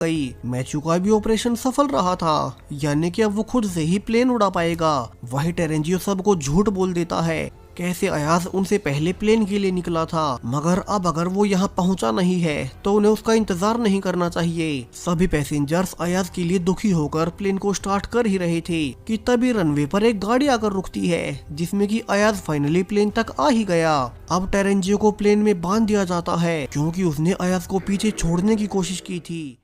गई। मैथ्यू का भी ऑपरेशन सफल रहा था, यानी कि अब वो खुद से ही प्लेन उड़ा पाएगा। वही टेरेंजियो सबको झूठ बोल देता है, कैसे अयाज उनसे पहले प्लेन के लिए निकला था, मगर अब अगर वो यहाँ पहुँचा नहीं है तो उन्हें उसका इंतजार नहीं करना चाहिए। सभी पैसेंजर्स अयाज के लिए दुखी होकर प्लेन को स्टार्ट कर ही रहे थे कि तभी रनवे पर एक गाड़ी आकर रुकती है, जिसमें कि अयाज फाइनली प्लेन तक आ ही गया। अब टेरेंजियो को प्लेन में बांध दिया जाता है, क्योंकि उसने अयाज को पीछे छोड़ने की कोशिश की थी।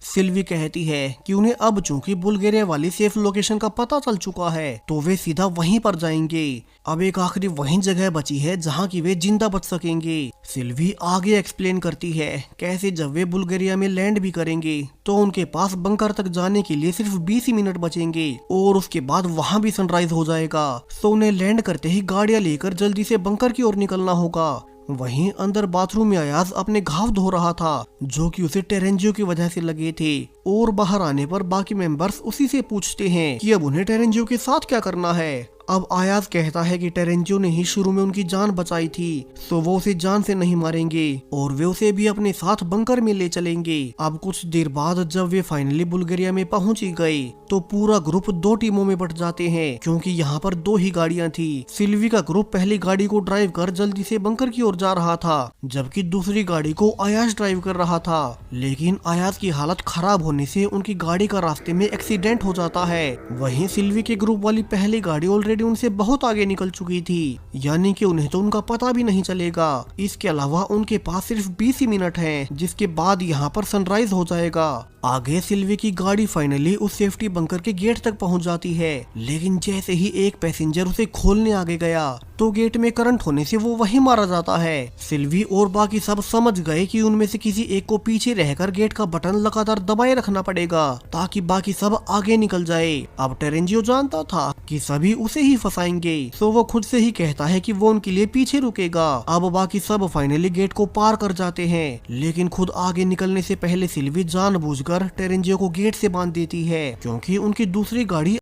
सिल्वी कहती है कि उन्हें अब चूंकि बुल्गारिया वाली सेफ लोकेशन का पता चल चुका है तो वे सीधा वहीं पर जाएंगे। अब एक आखिरी वहीं जगह बची है जहां की वे जिंदा बच सकेंगे। सिल्वी आगे एक्सप्लेन करती है कैसे जब वे बुल्गारिया में लैंड भी करेंगे तो उनके पास बंकर तक जाने के लिए सिर्फ 20 ही मिनट बचेंगे और उसके बाद वहां भी सनराइज हो जाएगा। तो उन्हें लैंड करते ही गाड़ियां लेकर जल्दी से बंकर की ओर निकलना होगा। वहीं अंदर बाथरूम में अयाज अपने घाव धो रहा था, जो कि उसे टेरेंजियो की वजह से लगे थे। और बाहर आने पर बाकी मेंबर्स उसी से पूछते हैं कि अब उन्हें टेरेंजियो के साथ क्या करना है। अब अयाज कहता है कि टेरेंजियो ने ही शुरू में उनकी जान बचाई थी, तो वो उसे जान से नहीं मारेंगे और वे उसे भी अपने साथ बंकर में ले चलेंगे। अब कुछ देर बाद जब वे फाइनली बुल्गारिया में पहुंच ही गए तो पूरा ग्रुप 2 टीमों में बट जाते हैं, क्योंकि यहाँ पर 2 ही गाड़ियां थी। सिल्वी का ग्रुप पहली गाड़ी को ड्राइव कर जल्दी से बंकर की ओर जा रहा था, जबकि दूसरी गाड़ी को अयाज ड्राइव कर रहा था। लेकिन अयाज की हालत खराब होने से उनकी गाड़ी का रास्ते में एक्सीडेंट हो जाता है। वहीं सिल्वी के ग्रुप वाली पहली गाड़ी ऑलरेडी उनसे बहुत आगे निकल चुकी थी, यानी कि उन्हें तो उनका पता भी नहीं चलेगा। इसके अलावा उनके पास सिर्फ 20 ही मिनट हैं, जिसके बाद यहाँ पर सनराइज हो जाएगा। आगे सिल्वी की गाड़ी फाइनली उस सेफ्टी बंकर के गेट तक पहुंच जाती है, लेकिन जैसे ही एक पैसेंजर उसे खोलने आगे गया तो गेट में करंट होने से वो वहीं मारा जाता है। सिल्वी और बाकी सब समझ गए कि उनमें से किसी एक को पीछे रहकर गेट का बटन लगातार दबाए रखना पड़ेगा ताकि बाकी सब आगे निकल जाए। अब टेरेंजियो जानता था कि सभी उसे ही फंसाएंगे, तो वो खुद से ही कहता है कि वो उनके लिए पीछे रुकेगा। अब बाकी सब फाइनली गेट को पार कर जाते हैं, लेकिन खुद आगे निकलने से पहले सिल्वी जानबूझकर टेरेंजियो को गेट से बांध देती है, क्योंकि उनकी दूसरी गाड़ी